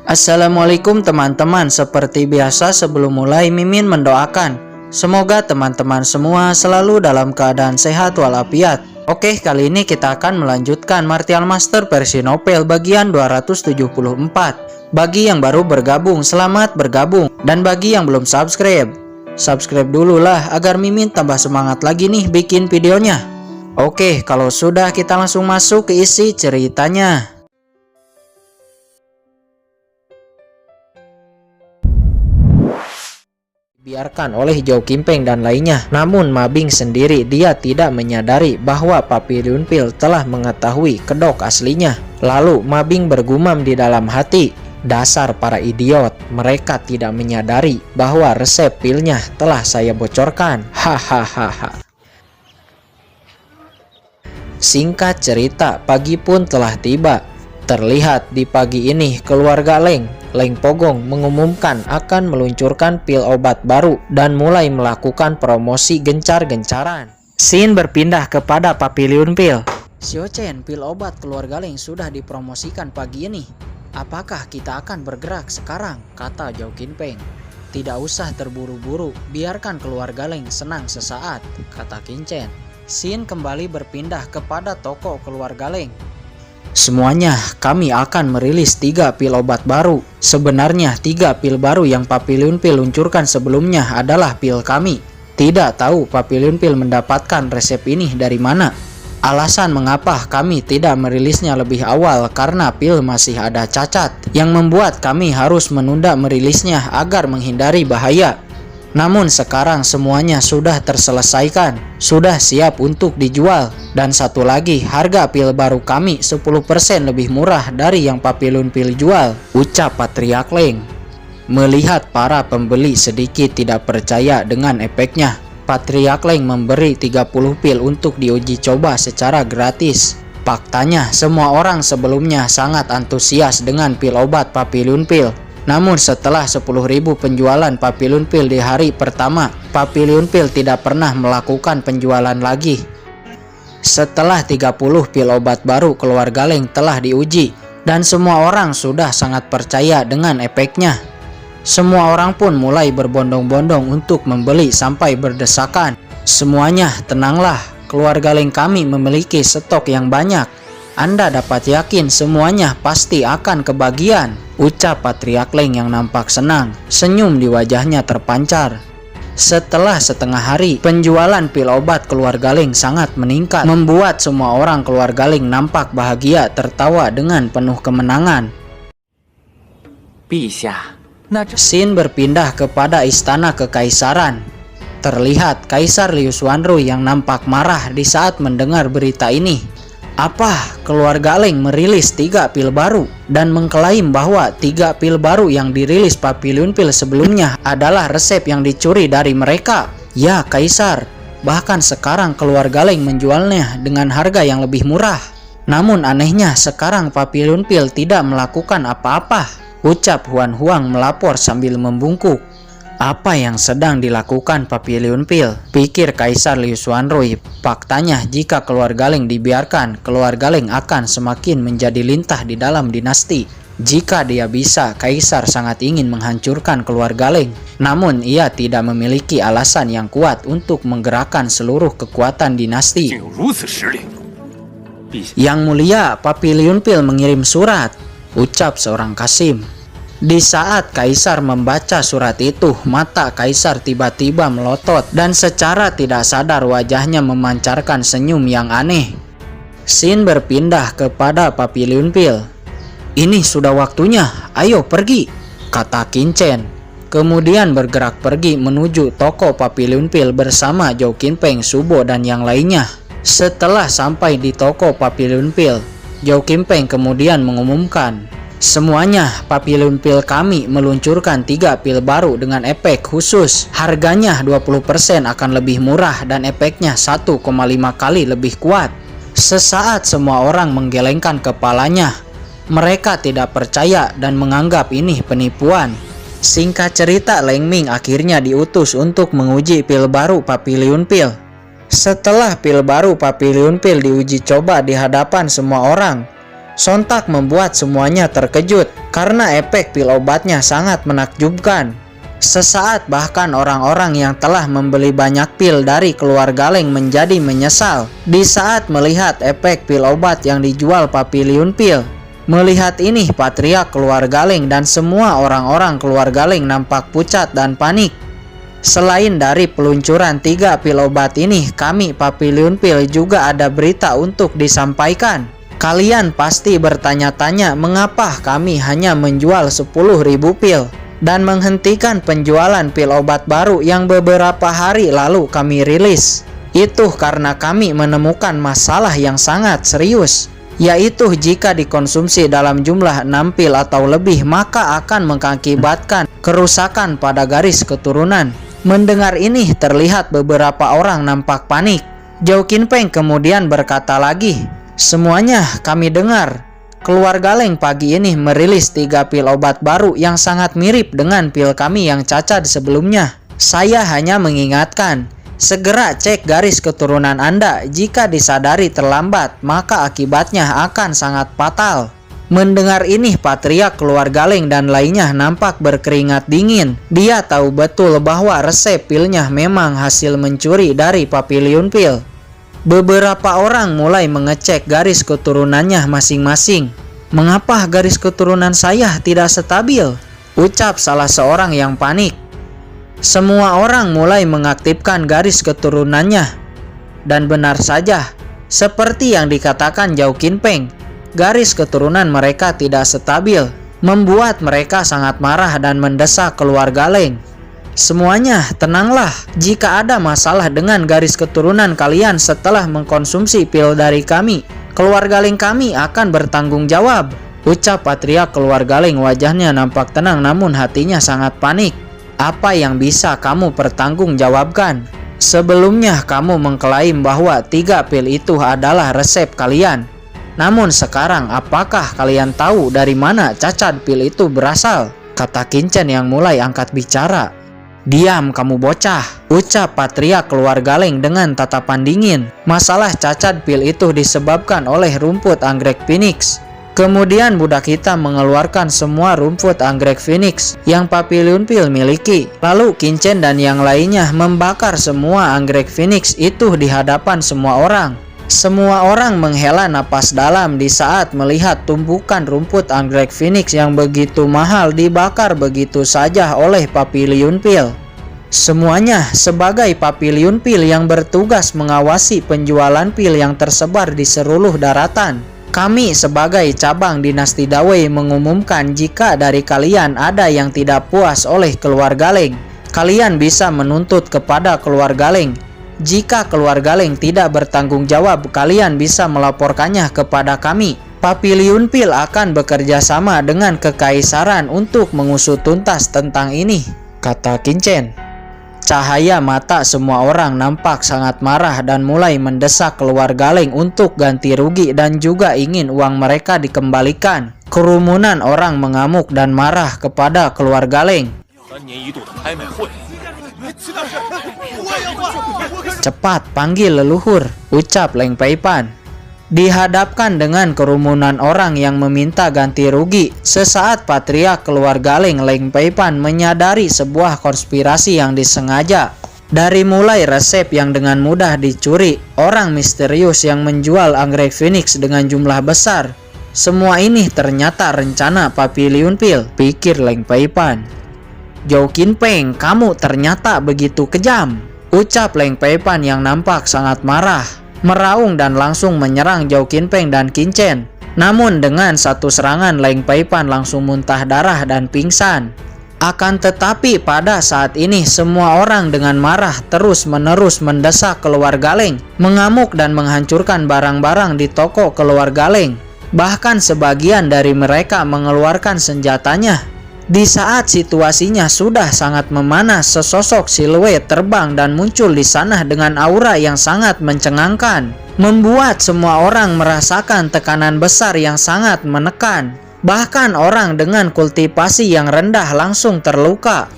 Assalamualaikum teman-teman, seperti biasa sebelum mulai Mimin mendoakan semoga teman-teman semua selalu dalam keadaan sehat walafiat. Oke, kali ini kita akan melanjutkan Martial Master versi novel bagian 274. Bagi yang baru bergabung, selamat bergabung. Dan bagi yang belum subscribe, subscribe dulu lah agar Mimin tambah semangat lagi nih bikin videonya. Oke, kalau sudah kita langsung masuk ke isi ceritanya. Biarkan oleh Zhao Qingpeng dan lainnya. Namun Mabing sendiri dia tidak menyadari bahwa Papi Lunpil telah mengetahui kedok aslinya. Lalu Mabing bergumam di dalam hati, dasar para idiot, mereka tidak menyadari bahwa resep pilnya telah saya bocorkan. Hahaha. Singkat cerita, pagi pun telah tiba. Terlihat di pagi ini keluarga Leng Pogong mengumumkan akan meluncurkan pil obat baru dan mulai melakukan promosi gencar-gencaran. Scene berpindah kepada Papi Lunpil. Xiao Chen, pil obat keluarga Leng sudah dipromosikan pagi ini. Apakah kita akan bergerak sekarang? Kata Zhao Qingpeng. Tidak usah terburu-buru, biarkan keluarga Leng senang sesaat, kata Qin Chen. Scene kembali berpindah kepada toko keluarga Leng. Semuanya, kami akan merilis 3 pil obat baru. Sebenarnya 3 pil baru yang Papi Lunpil luncurkan sebelumnya adalah pil kami. Tidak tahu Papi Lunpil mendapatkan resep ini dari mana. Alasan mengapa kami tidak merilisnya lebih awal karena pil masih ada cacat, yang membuat kami harus menunda merilisnya agar menghindari bahaya. Namun sekarang semuanya sudah terselesaikan, sudah siap untuk dijual. Dan satu lagi, harga pil baru kami 10% lebih murah dari yang Papi Lunpil jual, ucap Patriark Leng. Melihat para pembeli sedikit tidak percaya dengan efeknya, Patriark Leng memberi 30 pil untuk diuji coba secara gratis. Faktanya, semua orang sebelumnya sangat antusias dengan pil obat Papi Lunpil. Namun setelah 10.000 penjualan Papi Lunpil di hari pertama, Papi Lunpil tidak pernah melakukan penjualan lagi. Setelah 30 pil obat baru keluarga Leng telah diuji, dan semua orang sudah sangat percaya dengan efeknya. Semua orang pun mulai berbondong-bondong untuk membeli sampai berdesakan. Semuanya tenanglah, keluarga Leng kami memiliki stok yang banyak. Anda dapat yakin semuanya pasti akan kebagian, ucap Patriark Leng yang nampak senang. Senyum di wajahnya terpancar. Setelah setengah hari, penjualan pil obat keluarga Leng sangat meningkat, membuat semua orang keluarga Leng nampak bahagia tertawa dengan penuh kemenangan. Scene berpindah kepada istana kekaisaran. Terlihat Kaisar Liu Xuanrui yang nampak marah di saat mendengar berita ini. Apa? Keluarga Leng merilis 3 pil baru dan mengklaim bahwa 3 pil baru yang dirilis Papi Lunpil sebelumnya adalah resep yang dicuri dari mereka. Ya Kaisar, bahkan sekarang keluarga Leng menjualnya dengan harga yang lebih murah. Namun anehnya sekarang Papi Lunpil tidak melakukan apa-apa, ucap Huan Huang melapor sambil membungkuk. Apa yang sedang dilakukan Papi Lunpil? Pikir Kaisar Liu Xuanrui. Faktanya jika keluarga Leng dibiarkan, keluarga Leng akan semakin menjadi lintah di dalam dinasti. Jika dia bisa, Kaisar sangat ingin menghancurkan keluarga Leng. Namun ia tidak memiliki alasan yang kuat untuk menggerakkan seluruh kekuatan dinasti. Yang mulia, Papi Lunpil mengirim surat, ucap seorang Kasim. Di saat Kaisar membaca surat itu, mata Kaisar tiba-tiba melotot dan secara tidak sadar wajahnya memancarkan senyum yang aneh. Scene berpindah kepada Papi Lunpil. Ini sudah waktunya, ayo pergi, kata Qin Chen. Kemudian bergerak pergi menuju toko Papi Lunpil bersama Zhao Qingpeng, Subo dan yang lainnya. Setelah sampai di toko Papi Lunpil, Zhao Qingpeng kemudian mengumumkan, semuanya, Papi Lunpil kami meluncurkan 3 pil baru dengan efek khusus. Harganya 20% akan lebih murah dan efeknya 1,5 kali lebih kuat. Sesaat semua orang menggelengkan kepalanya. Mereka tidak percaya dan menganggap ini penipuan. Singkat cerita, Leng Ming akhirnya diutus untuk menguji pil baru Papi Lunpil. Setelah pil baru Papi Lunpil diuji coba di hadapan semua orang, sontak membuat semuanya terkejut karena efek pil obatnya sangat menakjubkan. Sesaat bahkan orang-orang yang telah membeli banyak pil dari keluarga Leng menjadi menyesal di saat melihat efek pil obat yang dijual Papiliun Pil. Melihat ini, patriark keluarga Leng dan semua orang-orang keluarga Leng nampak pucat dan panik. Selain dari peluncuran 3 pil obat ini, kami Papiliun Pil juga ada berita untuk disampaikan. Kalian pasti bertanya-tanya mengapa kami hanya menjual 10.000 pil dan menghentikan penjualan pil obat baru yang beberapa hari lalu kami rilis. Itu karena kami menemukan masalah yang sangat serius, yaitu jika dikonsumsi dalam jumlah 6 pil atau lebih maka akan mengakibatkan kerusakan pada garis keturunan. Mendengar ini, terlihat beberapa orang nampak panik. Zhao Qinpeng kemudian berkata lagi, "Semuanya kami dengar. Keluarga Leng pagi ini merilis 3 pil obat baru yang sangat mirip dengan pil kami yang cacat sebelumnya. Saya hanya mengingatkan, segera cek garis keturunan Anda. Jika disadari terlambat, maka akibatnya akan sangat fatal." Mendengar ini, patriark keluarga Leng dan lainnya nampak berkeringat dingin. Dia tahu betul bahwa resep pilnya memang hasil mencuri dari Papiliun Pil. Beberapa orang mulai mengecek garis keturunannya masing-masing. "Mengapa garis keturunan saya tidak stabil?" ucap salah seorang yang panik. Semua orang mulai mengaktifkan garis keturunannya. Dan benar saja, seperti yang dikatakan Zhao Qinpeng, garis keturunan mereka tidak stabil, membuat mereka sangat marah dan mendesak keluarga Leng. "Semuanya tenanglah, jika ada masalah dengan garis keturunan kalian setelah mengkonsumsi pil dari kami, keluarga Leng kami akan bertanggung jawab," ucap patriark keluarga Leng. Wajahnya nampak tenang namun hatinya sangat panik. "Apa yang bisa kamu pertanggungjawabkan? Sebelumnya kamu mengklaim bahwa 3 pil itu adalah resep kalian. Namun sekarang apakah kalian tahu dari mana cacat pil itu berasal?" kata Qin Chen yang mulai angkat bicara. "Diam kamu bocah," ucap patriark keluarga Leng dengan tatapan dingin. "Masalah cacat pil itu disebabkan oleh rumput anggrek Phoenix." Kemudian budak hitam mengeluarkan semua rumput anggrek Phoenix yang Papiliun Pil miliki. Lalu Qin Chen dan yang lainnya membakar semua anggrek Phoenix itu di hadapan semua orang. Semua orang menghela napas dalam di saat melihat tumpukan rumput anggrek Phoenix yang begitu mahal dibakar begitu saja oleh Papiliun Pil. Semuanya sebagai Papiliun Pil yang bertugas mengawasi penjualan pil yang tersebar di seluruh daratan. Kami sebagai cabang dinasti Dawei mengumumkan jika dari kalian ada yang tidak puas oleh keluarga Leng, kalian bisa menuntut kepada keluarga Leng. Jika keluarga Leng tidak bertanggung jawab, kalian bisa melaporkannya kepada kami. Papiliun Pil akan bekerja sama dengan kekaisaran untuk mengusut tuntas tentang ini, kata Qin Chen. Cahaya mata semua orang nampak sangat marah dan mulai mendesak keluarga Leng untuk ganti rugi dan juga ingin uang mereka dikembalikan. Kerumunan orang mengamuk dan marah kepada keluarga Leng. "Cepat panggil leluhur," ucap Leng Peipan. Dihadapkan dengan kerumunan orang yang meminta ganti rugi, sesaat patriark keluarga Leng Peipan menyadari sebuah konspirasi yang disengaja. Dari mulai resep yang dengan mudah dicuri, orang misterius yang menjual anggrek Phoenix dengan jumlah besar, semua ini ternyata rencana Papiliun Pil, pikir Leng Peipan. "Zhao Qinpeng, kamu ternyata begitu kejam," ucap Leng Peipan yang nampak sangat marah, meraung dan langsung menyerang Zhao Qinpeng dan Qin Chen. Namun dengan satu serangan Leng Peipan langsung muntah darah dan pingsan. Akan tetapi pada saat ini semua orang dengan marah terus-menerus mendesak keluarga Leng, mengamuk dan menghancurkan barang-barang di toko keluarga Leng. Bahkan sebagian dari mereka mengeluarkan senjatanya. Di saat situasinya sudah sangat memanas, sesosok siluet terbang dan muncul di sana dengan aura yang sangat mencengangkan, membuat semua orang merasakan tekanan besar yang sangat menekan. Bahkan orang dengan kultivasi yang rendah langsung terluka.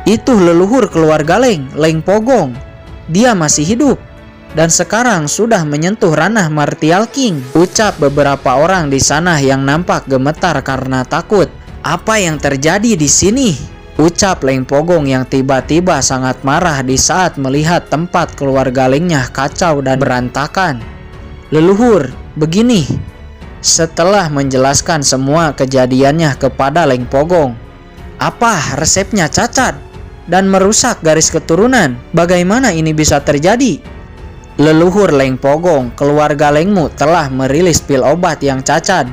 Itu leluhur keluarga Leng Pogong. dia masih hidup. Dan sekarang sudah menyentuh ranah Martial King, ucap beberapa orang di sana yang nampak gemetar karena takut. Apa yang terjadi di sini? Ucap Leng Pogong yang tiba-tiba sangat marah di saat melihat tempat keluarga Lengnya kacau dan berantakan. Leluhur, begini. Setelah menjelaskan semua kejadiannya kepada Leng Pogong, apa resepnya cacat dan merusak garis keturunan? Bagaimana ini bisa terjadi? Leluhur Leng Pogong, keluarga Lengmu telah merilis pil obat yang cacat.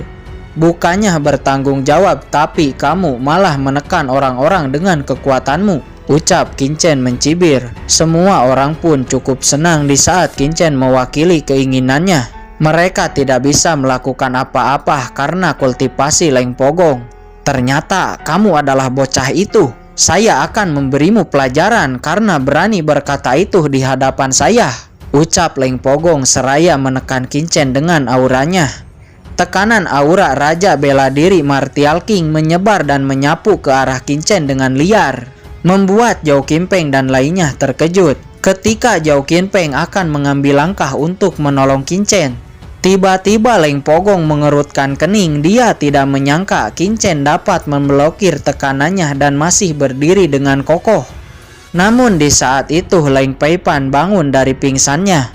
Bukannya bertanggung jawab, tapi kamu malah menekan orang-orang dengan kekuatanmu, ucap Qin mencibir. Semua orang pun cukup senang di saat Qin mewakili keinginannya. Mereka tidak bisa melakukan apa-apa karena kultivasi Leng Pogong. Ternyata kamu adalah bocah itu. Saya akan memberimu pelajaran karena berani berkata itu di hadapan saya, ucap Leng Pogong seraya menekan Qin dengan auranya. Tekanan aura Raja Bela Diri Martial King menyebar dan menyapu ke arah Qin dengan liar, membuat Zhao Qinpeng dan lainnya terkejut. Ketika Zhao Qinpeng akan mengambil langkah untuk menolong Qin, tiba-tiba Leng Pogong mengerutkan kening. Dia tidak menyangka Qin dapat memblokir tekanannya dan masih berdiri dengan kokoh. Namun di saat itu Leng Peipan bangun dari pingsannya.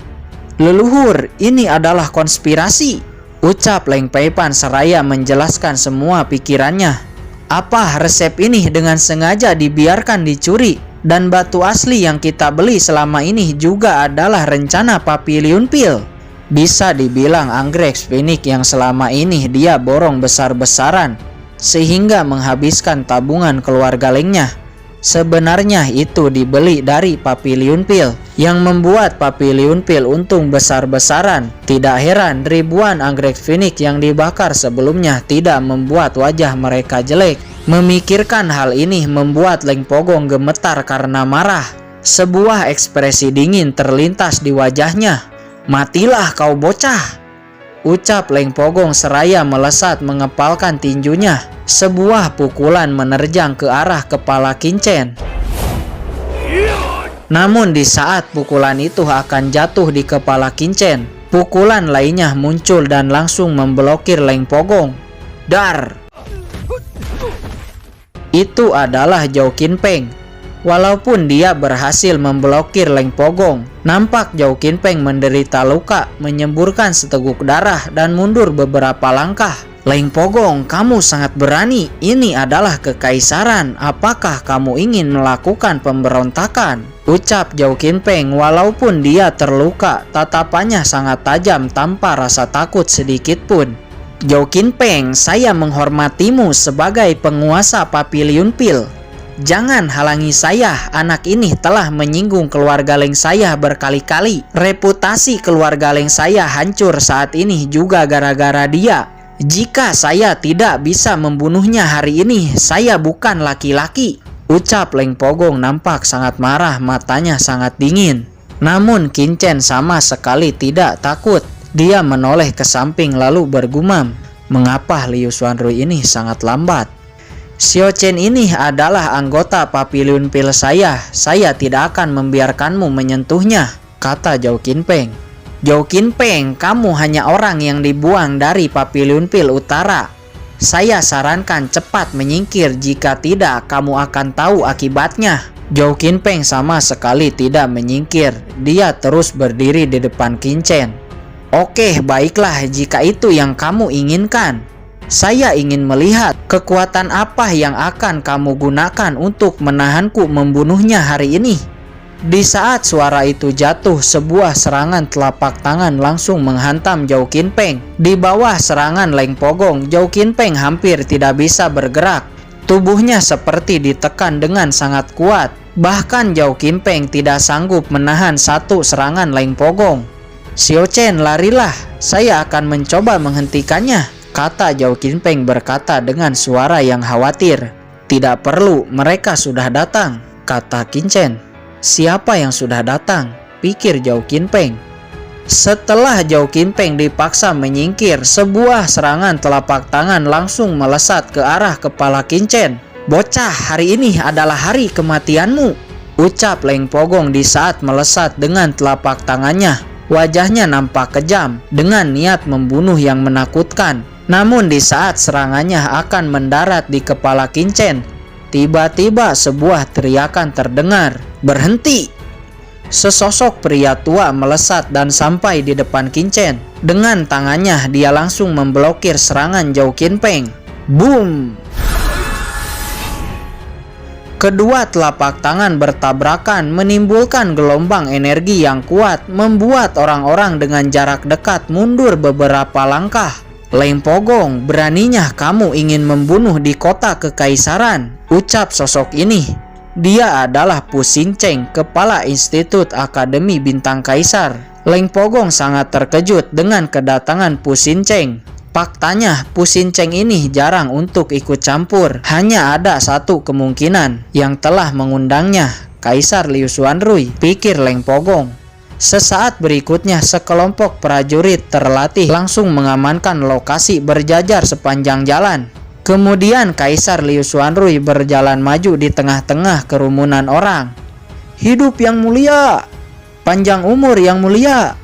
Leluhur, ini adalah konspirasi, ucap Leng Peipan seraya menjelaskan semua pikirannya. Apa resep ini dengan sengaja dibiarkan dicuri? Dan batu asli yang kita beli selama ini juga adalah rencana Papiliun Pil. Bisa dibilang anggrek Phoenix yang selama ini dia borong besar-besaran sehingga menghabiskan tabungan keluarga Lengnya. Sebenarnya itu dibeli dari Papiliun Pil yang membuat Papiliun Pil untung besar-besaran. Tidak heran ribuan anggrek Phoenix yang dibakar sebelumnya tidak membuat wajah mereka jelek. Memikirkan hal ini membuat Leng Pogong gemetar karena marah. Sebuah ekspresi dingin terlintas di wajahnya. Matilah kau bocah, ucap Leng Pogong seraya melesat mengepalkan tinjunya. Sebuah pukulan menerjang ke arah kepala Qin. Namun di saat pukulan itu akan jatuh di kepala Qin, pukulan lainnya muncul dan langsung memblokir Leng Pogong. Dar! Itu adalah Zhao Qinpeng. Walaupun dia berhasil memblokir Leng Pogong, nampak Zhao Qinpeng menderita luka, menyemburkan seteguk darah dan mundur beberapa langkah. Leng Pogong, kamu sangat berani. Ini adalah kekaisaran. Apakah kamu ingin melakukan pemberontakan? Ucap Zhao Qinpeng. Walaupun dia terluka, tatapannya sangat tajam tanpa rasa takut sedikit pun. Zhao Qinpeng, saya menghormatimu sebagai penguasa Papiliun Pil. Jangan halangi saya, anak ini telah menyinggung keluarga Leng saya berkali-kali. Reputasi keluarga Leng saya hancur saat ini juga gara-gara dia. Jika saya tidak bisa membunuhnya hari ini, saya bukan laki-laki, ucap Leng Pogong nampak sangat marah, matanya sangat dingin. Namun Qin sama sekali tidak takut. Dia menoleh ke samping lalu bergumam, mengapa Liu Xuanrui ini sangat lambat? Xiao Chen ini adalah anggota Papiliun Pil saya tidak akan membiarkanmu menyentuhnya, kata Zhao Qinpeng. Zhao Qinpeng, kamu hanya orang yang dibuang dari Papiliun Pil Utara. Saya sarankan cepat menyingkir, jika tidak kamu akan tahu akibatnya. Zhao Qinpeng sama sekali tidak menyingkir, dia terus berdiri di depan Qin. Oke, baiklah jika itu yang kamu inginkan. Saya ingin melihat kekuatan apa yang akan kamu gunakan untuk menahanku membunuhnya hari ini. Di saat suara itu jatuh, sebuah serangan telapak tangan langsung menghantam Zhao Qinpeng. Di bawah serangan Leng Pogong, Zhao Qinpeng hampir tidak bisa bergerak. Tubuhnya seperti ditekan dengan sangat kuat. Bahkan Zhao Qinpeng tidak sanggup menahan satu serangan Leng Pogong. Xiao Chen, larilah, saya akan mencoba menghentikannya, kata Zhao Qinpeng berkata dengan suara yang khawatir. Tidak perlu, mereka sudah datang, kata Qin. Siapa yang sudah datang? Pikir Zhao Qinpeng. Setelah Zhao Qinpeng dipaksa menyingkir, sebuah serangan telapak tangan langsung melesat ke arah kepala Qin. Bocah, hari ini adalah hari kematianmu. ucap Leng Pogong di saat melesat dengan telapak tangannya. Wajahnya nampak kejam dengan niat membunuh yang menakutkan. Namun di saat serangannya akan mendarat di kepala Qingchen, tiba-tiba sebuah teriakan terdengar, "Berhenti!" Sesosok pria tua melesat dan sampai di depan Qingchen. Dengan tangannya dia langsung memblokir serangan Zhao Qinpeng. Boom! Kedua telapak tangan bertabrakan menimbulkan gelombang energi yang kuat, membuat orang-orang dengan jarak dekat mundur beberapa langkah. "Leng Pogong, beraninya kamu ingin membunuh di kota kekaisaran," ucap sosok ini. Dia adalah Pu Xingcheng, kepala Institut Akademi Bintang Kaisar. Leng Pogong sangat terkejut dengan kedatangan Pu Xingcheng. Faktanya, Pu Xingcheng ini jarang untuk ikut campur. Hanya ada satu kemungkinan yang telah mengundangnya, Kaisar Liu Xuanrui, pikir Leng Pogong. Sesaat berikutnya, sekelompok prajurit terlatih langsung mengamankan lokasi berjajar sepanjang jalan. Kemudian Kaisar Liu Xuanrui berjalan maju di tengah-tengah kerumunan orang. "Hidup yang mulia! Panjang umur yang mulia!"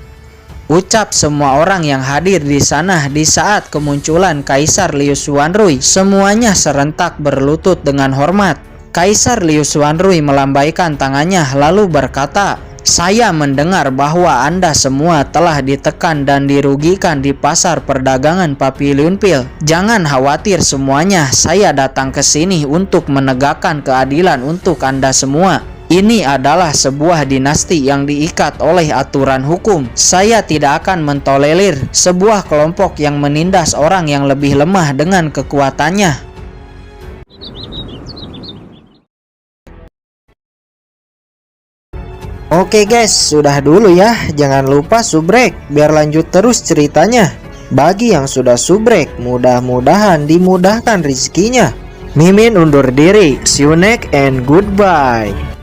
ucap semua orang yang hadir di sana di saat kemunculan Kaisar Liu Xuanrui. Semuanya serentak berlutut dengan hormat. Kaisar Liu Xuanrui melambaikan tangannya lalu berkata, "Saya mendengar bahwa Anda semua telah ditekan dan dirugikan di pasar perdagangan Papiliun Pil. Jangan khawatir semuanya, saya datang ke sini untuk menegakkan keadilan untuk Anda semua. Ini adalah sebuah dinasti yang diikat oleh aturan hukum. Saya tidak akan mentolerir sebuah kelompok yang menindas orang yang lebih lemah dengan kekuatannya." Oke guys, sudah dulu ya. Jangan lupa subrek biar lanjut terus ceritanya. Bagi yang sudah subrek, mudah-mudahan dimudahkan rezekinya. Mimin undur diri. See you next and goodbye.